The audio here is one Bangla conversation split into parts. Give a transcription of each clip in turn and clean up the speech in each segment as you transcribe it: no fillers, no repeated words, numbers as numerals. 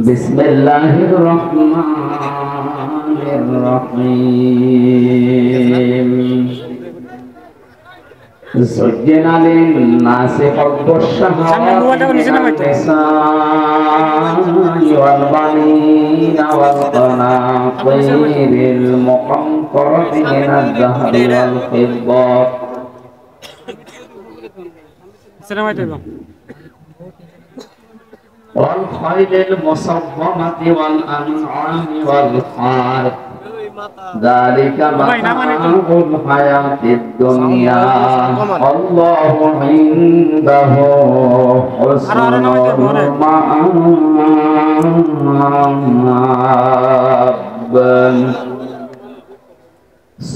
বিসমিল্লাহির রহমানির রহিম زين للناس حب الشهوات من النساء والبنين والقناطير المقنطرة من الذهب والفضة والخيل المصومة والأنعام والحرث ذلك متاع الحياة الدنيا الله عنده حسن المآب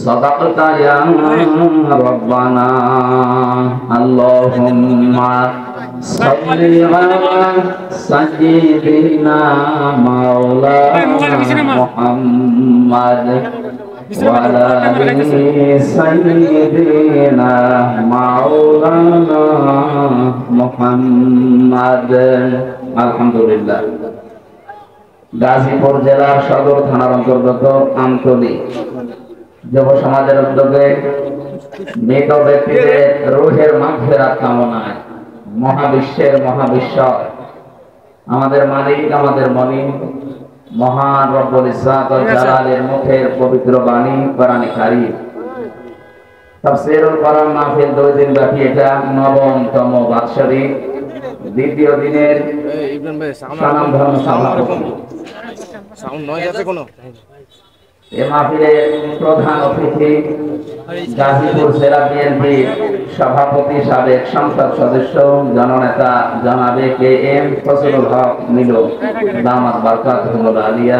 صدقت يا ربنا اللهم صل على سيدنا مولانا محمد وعلى آل سيدنا مولانا محمد الحمد لله গাজীপুর জেলার সদর থানার অন্তর্গত আমতলী যুব সমাজের উদ্যোগে মৃত ব্যক্তিদের রূহের মাগফিরাত কামনায় মহাবিশ্বের মহাবিশ্বর আমাদের মালিক আমাদের মনিব মহান রব্বুল ইজ্জত ওয়াল জালালের মুখের পবিত্র বাণী কোরআনে কারীম তাফসীরুল কোরআন মাহফিল 2 দিন ব্যাপী এটা নবমতম বাৎসরিক দ্বিতীয় দিনের সালাম ধর্ম সমাপনী সাউন্ড নয় আছে কোনো এই মাহফিলের প্রধান অতিথি গাজীপুর জেলা বিএনপির সভাপতি সাবেক সংসদ সদস্য জননেতা জনাবে কে এম ফজলুল হক মিলু দামাত বারকাতুহুল আলিয়া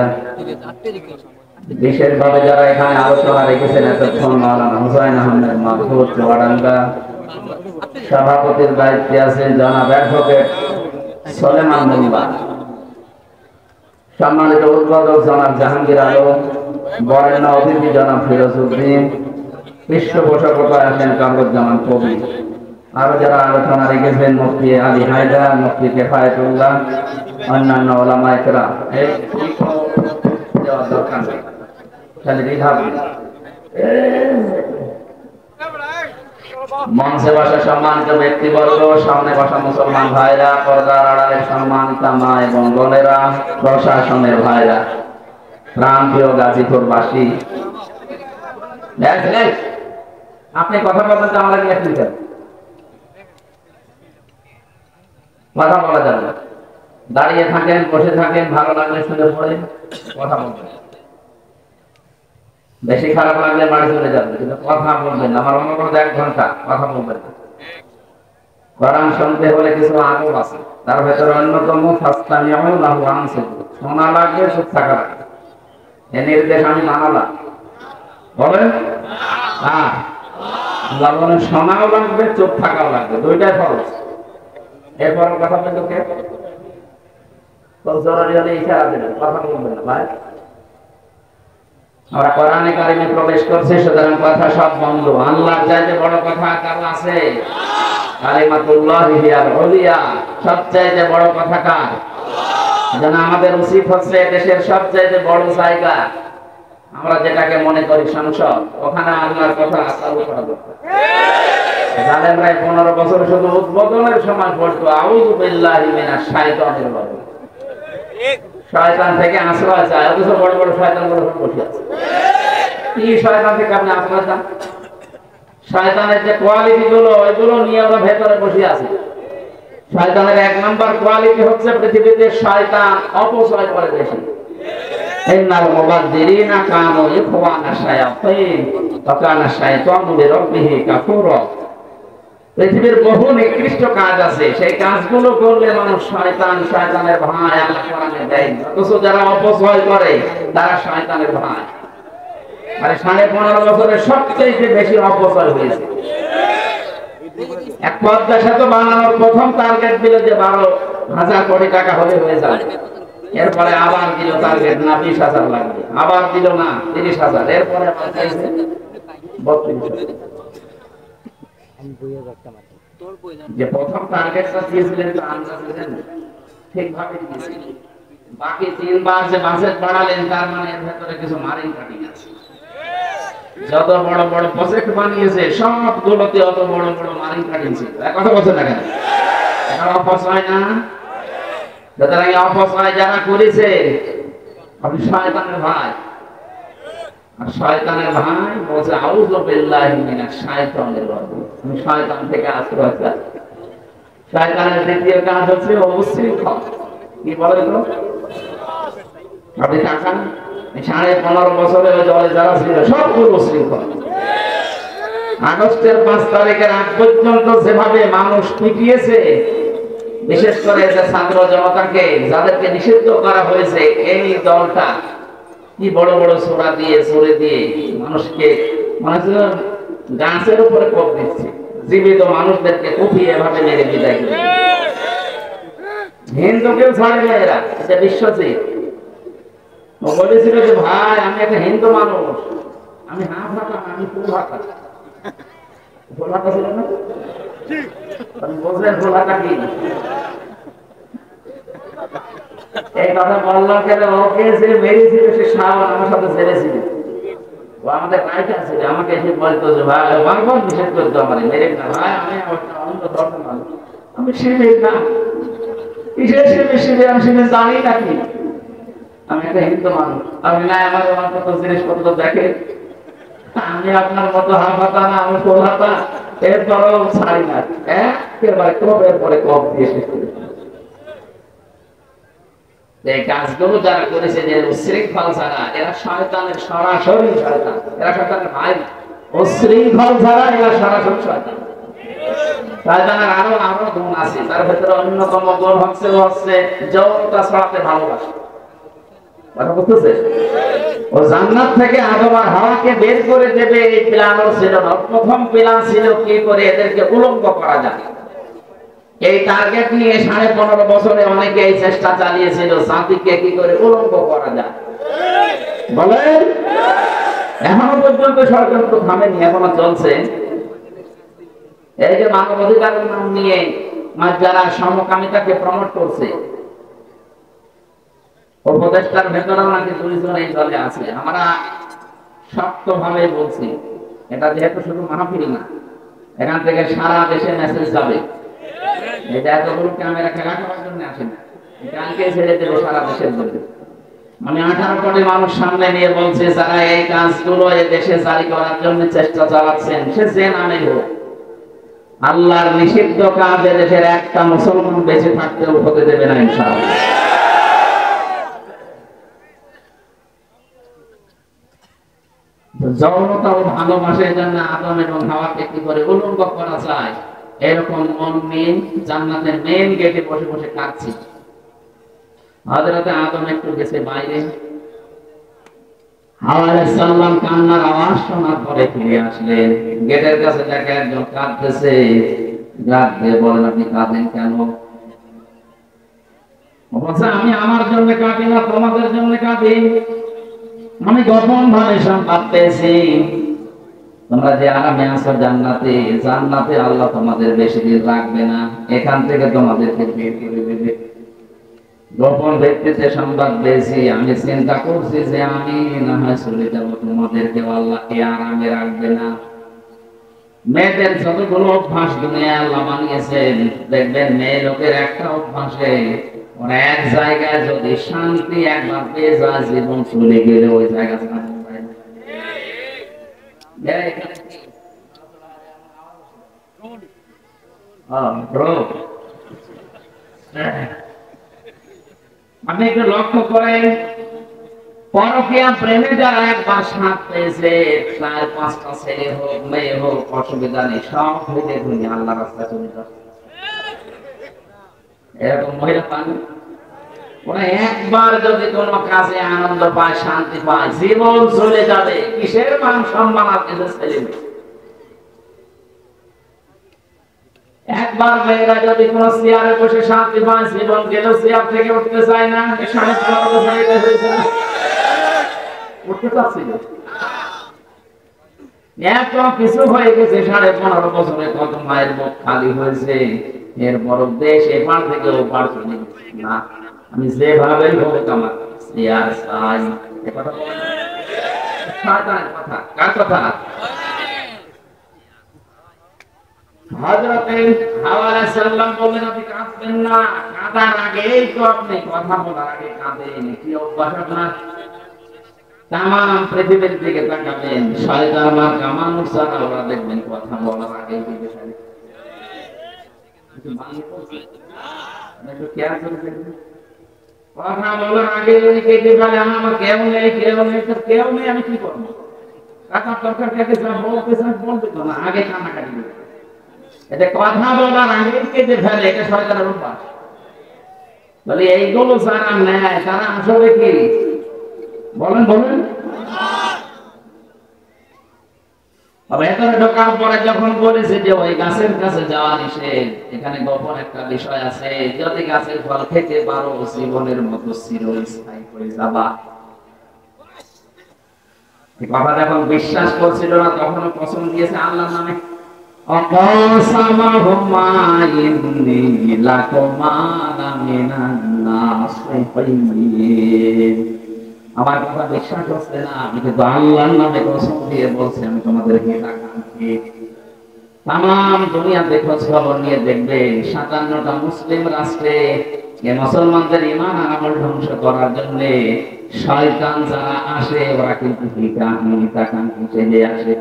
বিশেষভাবে যারা এখানে আলোচনা রেখেছেন এতক্ষণ মাওলানা হুসাইন আহমেদ মাহফুজ চুয়াডাঙ্গা সভাপতির দায়িত্বে আছেন জনাব অ্যাডভোকেট সলেমান মোল্লা সম্মানিত উদ্বোধক জনাব জাহাঙ্গীর আলম বরেণ্য অতিথি জনাব ফিরোজ উদ্দিন পৃষ্ঠপোষকতায় আছেন কামরুজ্জামান কবি আরো যারা আলোচনা রেখেছেন মুফতি আলী হায়দার মুফতি কেফায়েতুল্লাহ অন্যান্য ওলামা ইকরাম এই দরকার নেই খালি রিহাব মঞ্চে বসা সম্মানিত ব্যক্তিবর্গ সামনে বসা মুসলমান ভাইরা পর্দার আড়ালের সম্মানিত মা এবং বোনেরা প্রশাসনের ভাইরা প্রান্তীয় গাজীপুরবাসী আপনি কথা বলতে তো আমরা নিয়ে আসছেন কথা বলা যাবে না দাঁড়িয়ে থাকেন বসে থাকেন ভালো লাগলে শুনে পড়ে কথা বলবেন বেশি খারাপ লাগলে বাড়ি চলে যাবেন কিন্তু কথা বলবেন আমার অনুরোধ 1 ঘন্টা কথা বলবেন কোরআন শুনতে হলে কিছু আদব আছে তার ভেতরে অন্যতম ফাসতামিউ লাহু আনসিতু শোনা লাগবে চুপ থাকা লাগবে এই নির্দেশ আমি মানলাম বলেন হ্যাঁ আল্লাহ বলেন শোনাও লাগবে চুপ থাকাও লাগবে দুইটাই ফরজ এরপর কথা বলতে কে জরুরি হলে ইশারা দেবেন কথা বলবেন না ভাই আমরা কোরআনে কারিমে প্রবেশ করছি সুতরাং কথা সব বন্ধ আল্লাহর চাইতে বড় কথা কার আছে কালিমাতুল্লাহি হিয়াল উলিয়া সবচেয়ে বড় কথা কার যেন আমাদের উচিত হচ্ছে দেশের সবচেয়ে বড় জায়গা আমরা যেটাকে মনে করি সংসদ ওখানে আল্লাহর কথা চালু করা দরকার জানেন ভাই 15 বছর শুধু উদ্বোধনের সময় পড়তো আউযু বিল্লাহি মিনাশ শাইতানির রাজিম শয়তান থেকে আশ্রয় চায় অথচ বড় বড় শয়তানগুলো বসে আছে কি শয়তান থেকে আপনি আশ্রয় চান শয়তানের যে কোয়ালিটি গুলো ওইগুলো নিয়ে ওরা ভেতরে বসে আছে শয়তানের 1 নাম্বার কোয়ালিটি হচ্ছে পৃথিবীতে শয়তান অপচয় করে বেশি ইন্নাল মুবাদদিরিনা কানু ইখওয়ানা শায়াতিন ওয়া কানা শাইতানু লিরাব্বিহি কাফুরা পৃথিবীর বহু নিকৃষ্ট কাজ আছে সেই কাজগুলো করলে মানুষ শয়তানের ভাই আল্লাহ কোরআনে দেয় অথচ যারা অপচয় করে তারা শয়তানের ভাই মানে 15.5 বছরে সবচেয়ে বেশি অপচয় হয়েছে এক পদ্মা সেতু বানানোর প্রথম টার্গেট দিল যে 12,000 কোটি টাকা হয়ে যাবে এরপরে আবার দিল টার্গেট না 20,000 লাগবে আবার দিল না 30,000 এরপরে আবার চাইছে 32,000 যে প্রথম টার্গেটটা দিয়েছিলেন তো আন্দাজ দিলেন ঠিকভাবে দিয়েছিলেন, বাকি তিনবার যে বাজেট বাড়ালেন তার মানে এর ভেতরে কিছু মারিং কাটিং আছে। যত বড় বড় প্রজেক্ট বানিয়েছে সবগুলোতে অত বড় বড় মারিং কাটিং ছিল। কথা বলছে না কেন? এটা অপচয় না? সুতরাং অপচয় যারা করেছে আপনি শয়তানের ভাই, আর শয়তানের ভাই বলছে আউযু বিল্লাহি মিনাশ শাইতানির রাজিম, আমি শয়তান থেকে আশ্রয় চাই। শয়তানের দ্বিতীয় কাজ হচ্ছে উচ্ছৃঙ্খল। কি বলে তো? আপনি তাকান 15.5 বছরে ওই দলে যারা ছিল সবগুলো উচ্ছৃঙ্খল। আগস্টের 5 তারিখের আগ পর্যন্ত যেভাবে মানুষ পিটিয়েছে, বিশেষ করে যে ছাত্র জনতাকে যাদেরকে নিষিদ্ধ করা হয়েছে, এই দলটা কি বড় বড় ছোরা দিয়ে ছড়ে দিয়ে মানুষকে মানে গাছের উপরে কোপ দিচ্ছে, জীবিত মানুষদেরকে কুপিয়ে এভাবে মেরে বিদায় করে। হিন্দুকেও ছাড়ে না এরা, এটা বিশ্বজিৎ ও বলেছিল যে ভাই আমি একটা হিন্দু মানুষ, আমি হাফ হাতা, আমি ফুল হাতা। ফুল হাতা ছিল না? বলছেন ফুল হাতা কি? এই কথা বললাম কেন? ওকে যে মেরেছিল সে শাওন আমার সাথে ছেড়েছিল, ও আমাদের রাইট আছে, আমাকে এসে বলতো যে ভাই বারবার নিষেধ করতো আমার মেরে না ভাই, আমি অন্য ধর্মের মানুষ, আমি শিবির না। কিসের শিবির? শিবির আমি শিবির জানি নাকি? আমি একটা হিন্দু মানুষ, আমি না আমার মতো জিনিসপত্র দেখে, আমি আপনার মতো হাফ হাতা না, আমি ফুল হাতা, এরপরেও ছাড়ি না, একেবারে কবের পরে কব দিয়ে শেষ করে। এই কাজগুলো যারা করেছে যে উচ্ছৃঙ্খল ছাড়া, এরা শয়তানের সরাসরি শয়তান, এরা শয়তানের ভাই। উচ্ছৃঙ্খল ছাড়া এরা সরাসরি শয়তান। শয়তানের আরো আরো গুণ আছে, তার ভেতরে অন্যতম গুণ হচ্ছে যৌনতা ছড়াতে ভালোবাসে। কথা বুঝতেছে? ও জান্নাত থেকে আদম আর হাওয়াকে বের করে দেবে এই প্ল্যানও ছিল না। প্রথম প্ল্যান ছিল কি করে এদেরকে উলঙ্গ করা যায়। এই টার্গেট নিয়ে 15.5 বছরে অনেকে এই চেষ্টা চালিয়েছিল, জাতিকে কি করে উলঙ্গ করা যায়। বলেন, এখনো পর্যন্ত ষড়যন্ত্র থামেনি, এখনো চলছে। এই যে মানবাধিকারের নাম নিয়ে যারা সমকামিতাকে প্রমোট করছে, উপদেষ্টার ভেতরেও নাকি 2 জন এই দলে আছে। আমরা শক্তভাবে বলছি, এটা যেহেতু শুধু মাহফিল না, এখান থেকে সারা দেশে মেসেজ যাবে। এটা এতগুলো ক্যামেরা খেলা করার জন্য আসে না, কালকে ছেড়ে দেবে সারা দেশের মধ্যে। আমি 18 কোটি মানুষ সামনে নিয়ে বলছি, যারা এই কাজগুলো এই দেশে জারি করার জন্য চেষ্টা চালাচ্ছেন, সে যে নামে হোক, আল্লাহর নিষিদ্ধ কাজ দেশের একটা মুসলমান বেঁচে থাকতেও হতে দেবে না ইনশাআল্লাহ। যৌনতা ও ভালোবাসার জন্য আদম এবং হাওয়াকে কি করে উলঙ্গ করা যায়, এরকম মন নিয়ে জান্নাতের মেইন গেটে বসে বসে কাঁদছি। হযরত আদম একটু গেছে বাইরে, হাওয়া আলাইহিস সালাম কান্নার আওয়াজ শোনার পরে ফিরে আসলেন। গেটের কাছে দেখে একজন কাঁদতেছে। ডাক দিয়ে বলেন, আপনি কাঁদেন কেন? বলছে, আমি আমার জন্য কাঁদি না, তোমাদের জন্য কাঁদি। আমি গোপন ভাবে সংবাদ পেয়েছি, তোমরা যে আরামে আছো জান্নাতে, জান্নাতে আল্লাহ তোমাদের বেশি দিন রাখবে না, এখান থেকে তোমাদেরকে বের করে দেবে। গোপন ভিত্তিতে সংবাদ পেয়েছি, আমি চিন্তা করছি যে আমি না হয় চলে যাবো, তোমাদেরকে আল্লাহ আরামে রাখবে না। মেয়েদের যতগুলো অভ্যাস দুনিয়া আল্লাহ বানিয়েছেন, দেখবেন মেয়ে লোকের একটা অভ্যাসে ওরা এক জায়গায় যদি শান্তি একবার পেয়ে যায়, জীবন চলে গেলে ওই জায়গা শান্তি পায় না। আপনি একটু লক্ষ্য করেন, পরকীয়া প্রেমে যারা একবার স্বাদ পেয়েছে, 4-5টা ছেলে হোক মেয়ে হোক অসুবিধা নেই, সব হইলে দুনিয়া আল্লাহ রাস্তায় চলে যাবে। এরকম মহিলা পান, ওরা একবার যদি কোন কাজে আনন্দ পায়, শান্তি পায়, জীবন চলে যাবে। কিসের মান সম্মান আর কিসের ছেলে মেয়ে? একবার মেয়েরা যদি কোন চেয়ারে বসে শান্তি পায়, জীবন গেলেও চেয়ার থেকে উঠতে চায় না। উঠতে চাচ্ছিল, এত কিছু হয়ে গেছে, 15.5 বছরে কত মায়ের মুখ খালি হয়েছে, এরপর দেশ এপার থেকে ওপার চলে গেছে। না, আমি যেভাবেই হোক আমার আর চাই। এ কথা বলেন না। শয়তানের কথা। কার কথা? হযরতে হাওয়া আলাইহিস সালাম বললেন, আপনি কাঁদবেন না। কাঁদার আগেই তো আপনি কথা বলার আগে কাঁদেন। কি অভ্যাস আপনার? তামাম পৃথিবীর দিকে তাকাবেন, শয়তান মার্কা মানুষ ছাড়া ওরা দেখবেন কথা বলার আগেই কেঁদে ফেলে। একটু খেয়াল করে দেখবেন, কথা বলার আগে যদি কেঁদে ফেলে, আমার কেউ নেই, কেউ নেই, তো কেউ নেই, আমি কি করবো? টাকার দরকার কেটে বলতে চান, বলতে তো না, আগে কান্নাকাটি করবে। এটা কথা বলার আগে কেঁদে ফেলে, এটা শয়তানের অভ্যাস। বলে এইগুলো যারা নেয় তারা আসলে কি বলেন বলেন। ভেতরে ঢোকার পরে যখন বলেছে যে ওই গাছের কাছে যাওয়া নিষেধ, এখানে গোপন একটা বিষয় আছে, যদি গাছের ফল খেতে পারো জীবনের মতো চিরস্থায়ী হয়ে যাবা। এই কথা যখন বিশ্বাস করছিল না, তখনও কসম দিয়েছে আল্লাহর নামে। অকসামাহুমা ইন্নী লাকুমা মিনান নাসিহিন। আমার কথা বিশ্বাস হচ্ছে না, আমি কিন্তু আল্লাহর নামে কসম দিয়ে বলছি, আমি তোমাদের হিতাকাঙ্ক্ষী। তাম দুনিয়াতে খোঁজ খবর নিয়ে দেখবে, 57টা মুসলিম রাষ্ট্রে মুসলমানদের ঈমান আর আমল ধ্বংস করার জন্য শয়তান যারা আসে, ওরা কিন্তু হিতাকাঙ্ক্ষী চেয়ে আসে।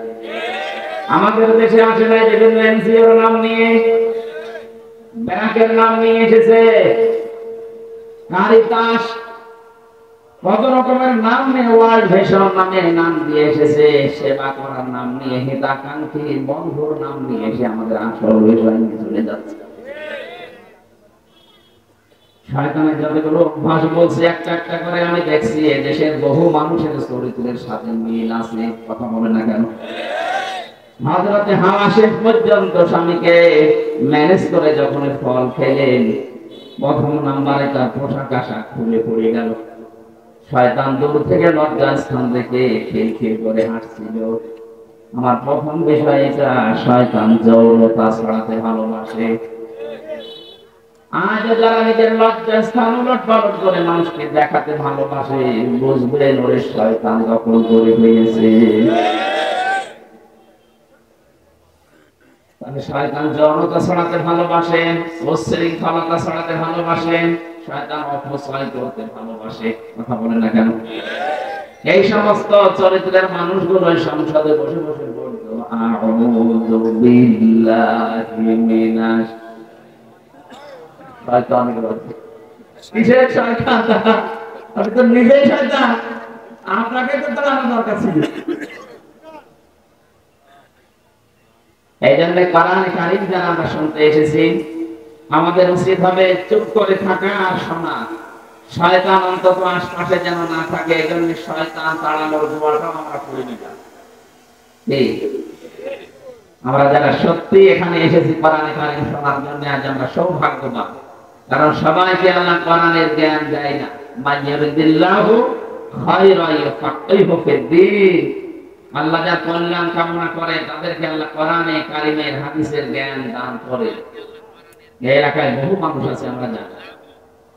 আমাদের দেশে আসে না, বিভিন্ন এনজিওর নাম নিয়ে, ব্যাংকের নাম নিয়ে এসেছে, কারিতাস, কত রকমের নাম নিয়ে, ওয়ার্ল্ড ভিশন নামে নাম দিয়ে এসেছে, সেবা করার নাম নিয়ে, হিতাকাঙ্ক্ষী বন্ধুর নাম নিয়ে এসে আমাদের আসল বিষয় নিয়ে চলে যাচ্ছে। শয়তানের যতগুলো অভ্যাস বলছে একটা একটা করে আমি দেখছি, দেশের বহু মানুষের চরিত্রের সাথে মিল আছে। কথা বলে না কেন? হযরতে হাওয়া শেষ পর্যন্ত স্বামীকে ম্যানেজ করে যখন ফল খেলেন, প্রথম নাম্বারে তার পোশাক আশাক খুলে পড়ে গেল। শয়তান দূর থেকে লজ্জা স্থান থেকে খেল খেল করে হাঁটছিল। আমার প্রথম বিষয় এটা, শয়তান যৌনতা ছড়াতে ভালোবাসে। আজ যারা নিজের লজ্জা স্থান উলট পালট করে মানুষকে দেখাতে ভালোবাসে, বুঝবেন ওরে শয়তান দখল করে ফেলেছে। শয়তান যৌনতা ছড়াতে ভালোবাসেন, উচ্ছৃঙ্খলতা ছড়াতে ভালোবাসেন, শয়তান অপচয় করতে ভালোবাসে। কথা বলেন না কেন? এই সমস্ত চরিত্রের মানুষগুলো সংসদে বসে বসে বলতো, আউযু বিল্লাহি মিনাশ শয়তানির রাজিম। কিসের শয়তান? আপনি তো নিজেই শয়তান, আপনাকে তো তাড়ানো দরকার ছিল। এই জন্য কোরআন কারীম যারা আমরা শুনতে এসেছি, আমাদের উচিত হবে চুপ করে থাকা আর শোনা। শয়তান অন্তত আশপাশে যেন না থাকে, এই জন্য শয়তান তাড়ানোর দোয়াটাও আমরা পড়ে নিলাম। আমরা যারা সত্যি এখানে এসেছি কোরআন কারীম শোনার জন্য, আজ আমরা সৌভাগ্যবান। কারণ সবাইকে আল্লাহ কোরআনের জ্ঞান দেয় না। মাইয়ারিদিল্লাহু খায়রা ইউফাক্কিহু ফিদ্দীন। আল্লাহ যার কল্যাণ কামনা করে তাদেরকে আল্লাহ কোরআনে কারিমের হাদিসের জ্ঞান দান করে। এই এলাকায় বহু মানুষ আছে, আমরা জানি,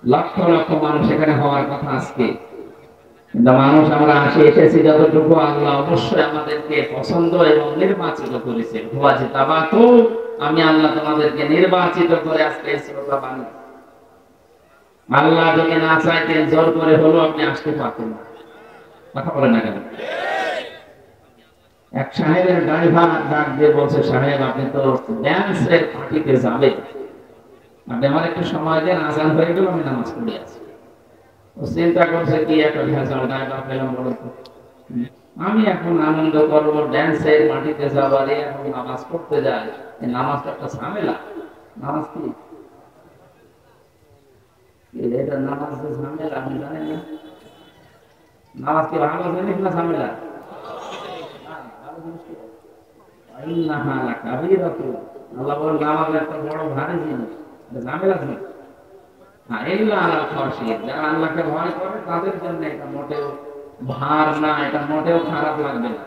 লক্ষ লক্ষ মানুষ এখানে হওয়ার কথা আজকে। কিন্তু মানুষ আমরা এসেছি যতটুকু, আল্লাহ অবশ্যই আমাদেরকে পছন্দ এবং নির্বাচিত করেছেন। আমি আল্লাহ তোমাদেরকে নির্বাচিত করে আজকে শ্রোতা বানিয়েছি। আল্লাহ যদি না চাইতেন, জোর করে হলো আপনি আসতে পারতেন না। কথা বলেন না কেন? এক সাহেবের ড্রাইভার ডাক দিয়ে বলছে, সাহেব আপনি তো ড্যান্সের পার্টিতে যাবেন, আপনি আমার একটু সময় দেন, আজান হয়ে গেল, আমি নামাজ পড়ে আছি। ও চিন্তা করছে কি একটা ভেজাল ড্রাইভার পেলাম বলো তো, আমি এখন আনন্দ করবো ড্যান্সের মাটিতে যাবারে, এখন নামাজ পড়তে যায়, এই নামাজটা একটা ঝামেলা। নামাজ কি এটা? নামাজ ঝামেলা আমি জানি না। নামাজ কি ভালো জিনিস না ঝামেলা? আল্লাহ বলেন নামাজ একটা বড় ভারী জিনিস, ঝামেলা জিনিস। যারা আল্লাহকে ভয় করে তাদের জন্য এটা মোটেও ভার না, এটা মোটেও খারাপ লাগবে না।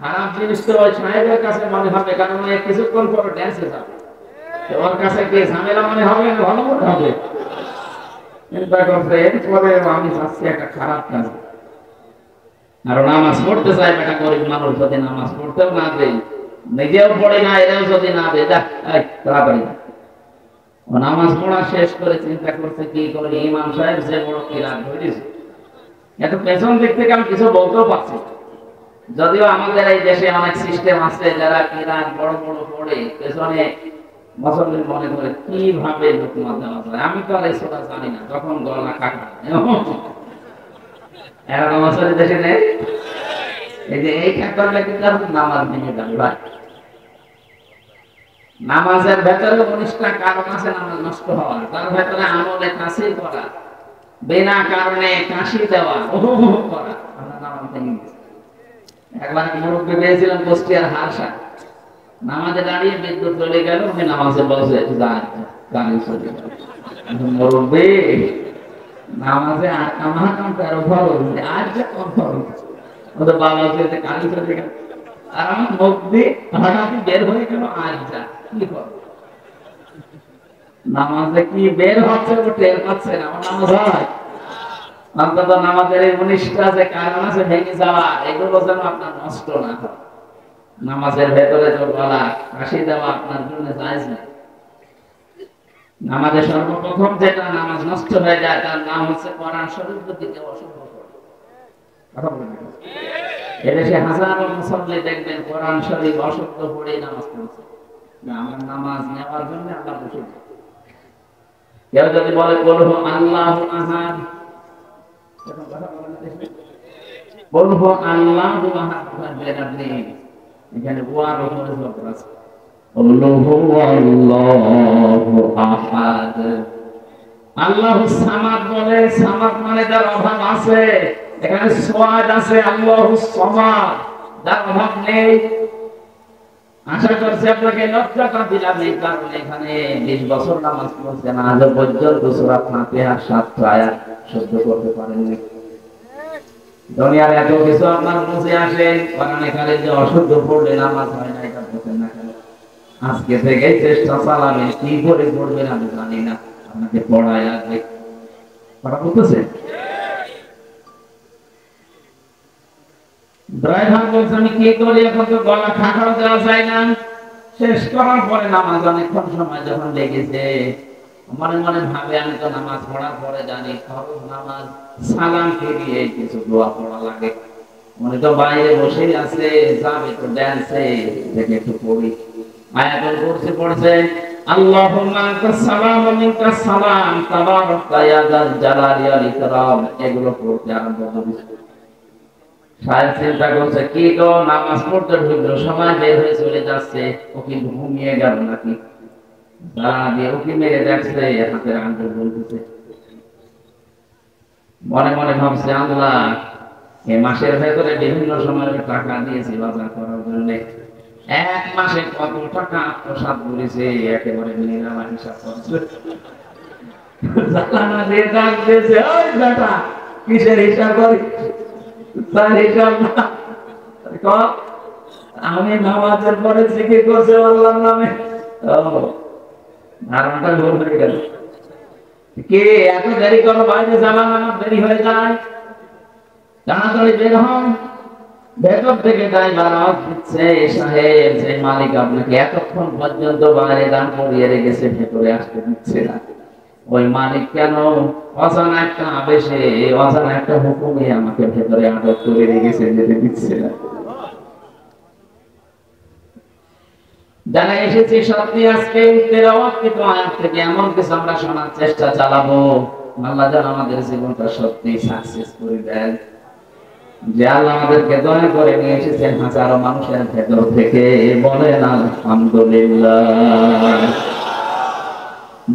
খারাপ জিনিস তো ওই সাহেবের কাছে মনে হবে, কারণ ওই কিছুক্ষণ পরে ড্যান্সে যাবে, ওর কাছে কি ঝামেলা মনে হবে না ভালো মনে হবে? চিন্তা করছে এরপরে আমি চাচ্ছি একটা খারাপ কাজ। আর নামাজ পড়তে চাই বেটা, গরিব মানুষ যদি নামাজ পড়তেও না দেয়, নিজেও পড়ে না, এরাও যদি না দেয়, যা তাড়াতাড়ি ও নামাজ পড়া শেষ করে চিন্তা করছে কি করে ইমাম সাহেব যে বড় কিরাত ধরেছে, এত পেছন দিক থেকে আমি কিছু বলতেও পারছি। যদিও আমাদের এই দেশে অনেক সিস্টেম আছে যারা কিরাত বড় বড় পড়ে পেছনে মুসল্লি মনে করে কিভাবে লোকমত দেওয়া যায়। আমি তো আর এই সোটা জানি না, তখন গলা কাটা এরা মুসল্লি দেশে নেই, এই যে এই করলে কিন্তু নামাজ ভেঙে যাবে ভাই। নামাজের ভেতরে 19টা কারণ আছে নামাজ নষ্ট হওয়ার। তার ভেতরে আমলে কাশি করা, বিনা কারণে কাশি দেওয়া, করা, আমরা নামাজ ভেঙে গেছে। একবার মুরব্বী পেয়েছিলাম কুষ্টিয়ার হারসা, নামাজে দাঁড়িয়ে বিদ্যুৎ চলে গেল, আমি নামাজে বসে গাড়ি চলে গেল। মুরব্বী নামাজে আমার কাম 13 ফরজ, আর যে কোন ফরজ ওদের বাবা যেতে গাড়ি চলে গেল, আর আমার মুখ দিয়ে হঠাৎ বের হয়ে গেল আচ্ছা কি করব। নামাজে কি বের হচ্ছে ও টের পাচ্ছে না, আমার নামাজ হয়। অন্তত নামাজের এই 19টা যে কারণ আছে ভেঙে যাওয়া, এগুলো যেন আপনার নষ্ট না হয়। নামাজের ভেতরে তো গলা কাশি দেওয়া আপনার জন্য জায়েজ না। নামাজের সর্বপ্রথম যেটা নামাজ নষ্ট হয়ে যায় তার নাম হচ্ছে কোরআন শরীফ দিকে অশুদ্ধ করা। কথা বলেন, এদেশে হাজারো মুসল্লি দেখবেন কোরআন শরীফ অশুদ্ধ পড়ে নামাজ পড়ছে। না, আমরা নামাজ নেওয়ার জন্য আল্লাহ বসে। কেউ যদি বলে বলবো আল্লাহু আহাদ, বলবো আল্লাহু আহাদ, আপনি এখানে ওয়ার উপরে জোর আছে, বলবো আল্লাহু আহাদ। আল্লাহু সামাদ বলে, সামাদ মানে যার অভাব আছে, এখানে সোয়াদ আছে, আল্লাহু সামাদ যার অভাব নেই। আশা করছি আপনাকে লজ্জাটা দিলাম এই কারণে এখানে 20 বছর নামাজ পড়ছেন, আজ পর্যন্ত সূরা ফাতিহার 7 আয়াত শুদ্ধ করতে পারেননি। দুনিয়ার এত কিছু আপনার মুখে আসে, কোরআনে কারিমে অশুদ্ধ পড়লে নামাজ হয় না, এটা বলছেন না কেন? আজকে থেকে চেষ্টা চালাবেন, কি করে পড়বেন আমি জানি না, আপনাকে পড়ায় লাগবে। কথা বলতেছে ড্রাইভার বলছে আমি কি করি, এখন তো গলা খাটাও দেওয়া যায় না। শেষ করার পরে নামাজ অনেকক্ষণ সময় যখন লেগেছে, মনে মনে ভাবে আমি তো নামাজ পড়ার পরে জানি ফরজ নামাজ সালাম ফিরিয়ে কিছু দোয়া পড়া লাগে। মনে তো বাইরে বসেই আছে, যাবে তো ড্যান্সে, দেখে একটু পড়ি। আয়াতুল কুরসি পড়ছে, আল্লাহুম্মা আনতাস সালাম ওয়া মিনকাস সালাম তাবারাকা ইয়া যাল জালালি ওয়াল ইকরাম, এগুলো পড়তে আরম্ভ করেছে। সাহেব চিন্তা করছে কি গো, নামাজ পড়তে ঢুকলো, সময় বের হয়ে চলে যাচ্ছে, ও কি ঘুমিয়ে গেল নাকি? দিয়ে উকি মেরে দেখছে হাতের আঙ্গুল বলতেছে। মনে মনে ভাবছে আল্লাহ এই মাসের ভেতরে বিভিন্ন সময় টাকা দিয়েছি বাজার করার জন্য, 1 মাসে কত টাকা আত্মসাৎ করেছে, একেবারে নিরালা হিসাব করছে। জানানা দিয়ে ডাক দিয়েছে, ওই বেটা কিসের হিসাব করি? তার হিসাব না, আমি নামাজের পরে জিকির করছে আল্লাহর নামে। ধারণাটা ভুল হয়ে গেল। কে এত দেরি করো, বাইরে যাবেন, আমার দেরি হয়ে যায়, তাড়াতাড়ি বের হন। ভেতর থেকে ড্রাইভার আওয়াজ দিচ্ছে, সাহেব যে মালিক আপনাকে এতক্ষণ পর্যন্ত বাইরে দাঁড় করিয়ে রেখেছে, ভেতরে আসতে দিচ্ছে না। ওই মালিক কেন অজানা একটা আবেশে, অজানা একটা হুকুমে আমাকে ভেতরে আটক করে রেখেছে, যেতে দিচ্ছে না। যারা এসেছে সত্যি আজকে তেলাওয়াতকৃত আয়াত থেকে এমন কিছু আমরা শোনার চেষ্টা চালাবো, আল্লাহ যেন আমাদের জীবনটা সত্যি সাকসেস করে দেন। যে আল্লাহ আমাদেরকে দয়া করে নিয়ে এসেছেন হাজারো মানুষের ভেতর থেকে, বলেন আলহামদুলিল্লাহ।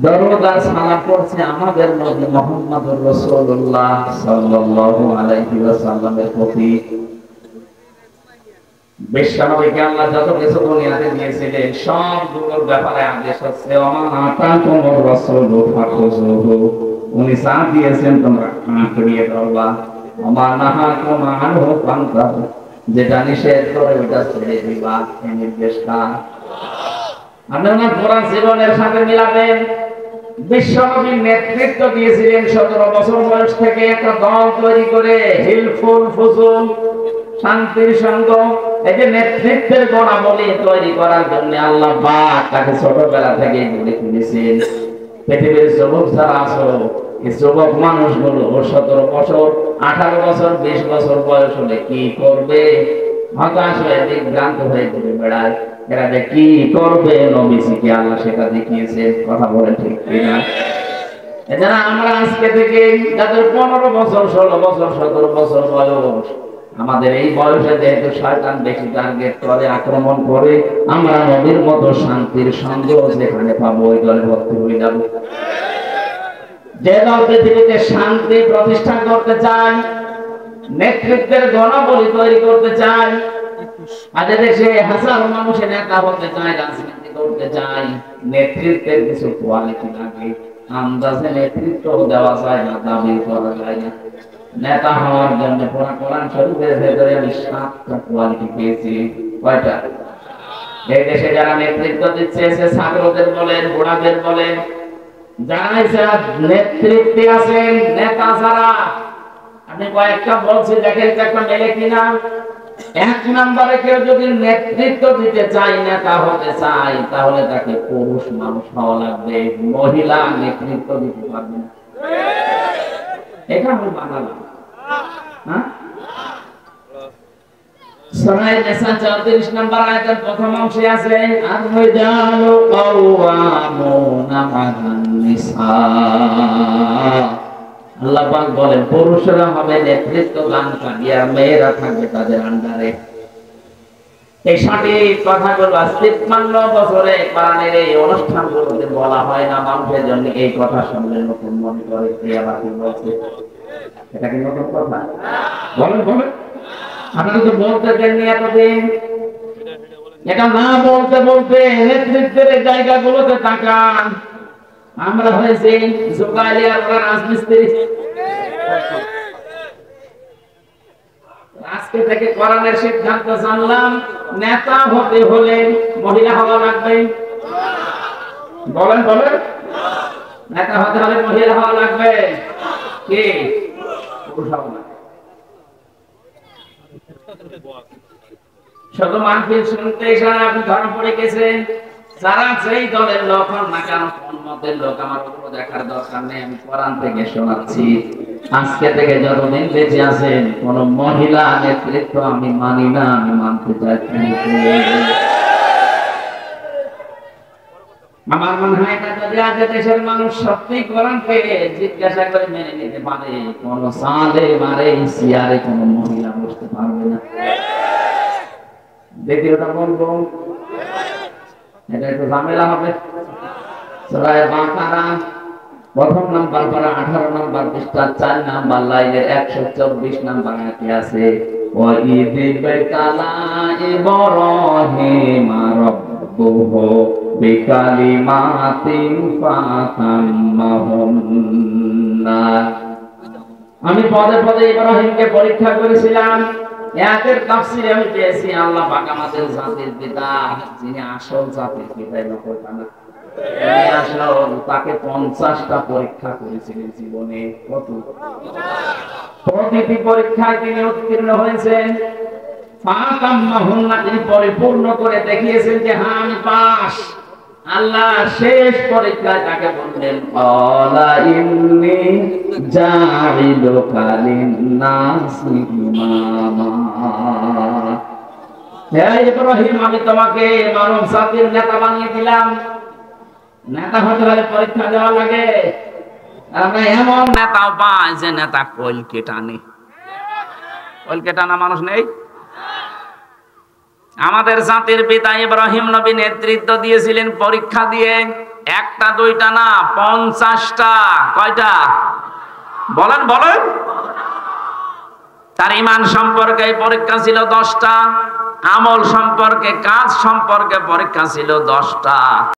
দরুদ আর সালাম পড়ছে আমাদের নবী মুহাম্মদুর রাসূলুল্লাহ সাল্লাল্লাহু আলাইহি ওয়াসাল্লামের প্রতি। বিশ্বনবীকে আল্লাহ যত কিছু দুনিয়াতে দিয়েছিলেন সবগুলোর ব্যাপারে আদেশ হচ্ছে ওমা আতাকুমুর রাসূলু ফাখুযুহু, উনি যা দিয়েছেন তোমরা আঁকড়িয়ে ধরবা, ওমা নাহাকুম আনহু ফান্তাহু, যেটা নিষেধ করে ওটা ছেড়ে দিবা, এই নির্দেশ কার? আপনি ওনার পুরা জীবনের সাথে মিলাবেন। বিশ্বনবী নেতৃত্ব দিয়েছিলেন 17 বছর বয়স থেকে একটা দল তৈরি করে, হিলফুল ফুজুল শান্তির সঙ্গ। এই যে নেতৃত্বের গুণাবলী তৈরি করার জন্য আল্লাহ পাক তাকে ছোটবেলা থেকে গড়ে তুলেছেন। পৃথিবীর যুবক যারা আছো, এই যুবক মানুষগুলো 17 বছর 18 বছর 20 বছর বয়স হলে কি করবে? হতাশ হয়ে বিভ্রান্ত হয়ে ঘুরে বেড়ায়। এরা যে কি করবে, নবীজিকে আল্লাহ সেটা দেখিয়েছে। কথা বলেন ঠিক কিনা? এজন্য আমরা আজকে থেকে যাদের 15 বছর 16 বছর 17 বছর বয়স, আমাদের এই বয়সে যেহেতু শয়তান বেশি টার্গেট করে, আক্রমণ করে, আমরা নবীর মতো শান্তির সঙ্গ যেখানে পাবো ওই দলে ভর্তি হয়ে যাব। যে দল পৃথিবীতে শান্তি প্রতিষ্ঠা করতে চায়, নেতৃত্বের গুণাবলী তৈরি করতে চায়, আজ দেশে হাজারো মানুষের নেতা হতে চায়, রাজনীতি করতে চায়, নেতৃত্বের কিছু কোয়ালিটি লাগে। আন্দাজে নেতৃত্ব দেওয়া যায় না, দাবি করা যায় না। নেতা হওয়ার জন্য কোরআন শরীফের ভেতরে আমি 7টা কোয়ালিটি পেয়েছি। কয়টা? এই দেশে যারা নেতৃত্ব দিচ্ছে, সে ছাত্রদের বলেন, বুড়াদের বলেন, যারা নেতৃত্বে আছেন, নেতা যারা, আপনি কয়েকটা বলছি, দেখেন একটা মেলে কিনা। 1 নম্বরে কেউ যদি নেতৃত্ব দিতে চায়, নেতা হতে চায়, তাহলে তাকে পুরুষ মানুষ হওয়া লাগবে। মহিলা নেতৃত্ব দিতে পারবে না। এটা আমি বানালাম। হ্যাঁ, সূরা নিসা 34 নম্বর আয়াতের প্রথম অংশে আছে, আর-রিজালু কাওয়ামুনা আলান নিসা। আল্লাহ পাক বলেন পুরুষরা হবে নেতৃত্ব দানকারী আর মেয়েরা থাকবে তাদের আন্ডারে। এই সঠিক কথাগুলো 53 বছরে কোরআনের এই অনুষ্ঠানগুলোতে বলা হয় না। মানুষের জন্য এই কথা শুনলে নতুন মনে করে, এই আবার কি বলছে? এটা কি নতুন কথা? বলেন বলেন। আপনারা তো বলতে দেননি এতদিন। এটা না বলতে বলতে নেতৃত্বের জায়গাগুলোতে তাকান। আমরা হয়েছি জোগালি আর রাজমিস্ত্রি। আজকে থেকে কোরআনের সিদ্ধান্ত জানলাম, নেতা হতে হলে মহিলা হওয়া লাগবে। বলেন বলেন। নেতা হতে হলে মহিলা হওয়া লাগবে। কি? পুরুষ হওয়া লাগবে। শুধু মাহফিল শুনতে এখানে আপনি ধরা পড়ে গেছেন। যারা যেই দলের লোক হন না কেন, কোন মতের লোক, আমার ওগুলো দেখার দরকার নেই। আমি কোরআন থেকে শোনাচ্ছি। আজকে থেকে যতদিন বেঁচে আছেন, কোন মহিলা নেতৃত্ব আমি মানি না, আমি মানতে চাইছি। আমার মনে হয় না যদি আজ দেশের মানুষ সত্যি কোরআনকে জিজ্ঞাসা করে মেনে নিতে পারে, কোন সালে মারে সিয়ারে কোন মহিলা বসতে পারবে না। দ্বিতীয়টা বলবো, এটা একটু ঝামেলা হবে। সূরা বাকারা প্রথম নাম্বার পারা 18 নাম্বার পৃষ্ঠা 4 নাম্বার লাইনের 124 নাম্বার আয়াতে আছে, ওয়া ইযিবতালা ইব্রাহিম রাব্বুহু বিকালিমাতিন ফাতাম্মাহুন্না। আমি পদে পদে ইব্রাহিমকে পরীক্ষা করেছিলাম। এর তাফসীরে আমি পেয়েছি, আল্লাহ পাক আমাদের জাতির পিতা, যিনি আসল জাতির পিতা, নকল না। তিনি আসল, তাকে 50টা পরীক্ষা করেছিলেন জীবনে। কত? প্রতিটি পরীক্ষায় তিনি উত্তীর্ণ হয়েছেন। ফাতাম্মাহুন্না, তিনি পরিপূর্ণ করে দেখিয়েছেন যে হ্যাঁ আমি পাস। আল্লাহ শেষ পরীক্ষায় তাকে বললেন, ক্বালা ইন্নী জাইলুকা লিন-নাসি ইমামা। হে ইব্রাহিম, আমি তোমাকে মানব জাতির নেতা বানিয়ে দিলাম। নেতা হতে হলে পরীক্ষা দেওয়া লাগে। আমরা এমন নেতাও পাই যে নেতা কলকে টানে। কলকে টানা মানুষ নেই। আমাদের জাতির পিতা ইব্রাহিম নবী নেতৃত্ব দিয়েছিলেন পরীক্ষা দিয়ে, 1টা 2টা না, 50টা। কয়টা? বলেন বলেন। তার ঈমান সম্পর্কে পরীক্ষা ছিল 10টা, আমল সম্পর্কে, কাজ সম্পর্কে পরীক্ষা ছিল 10টা।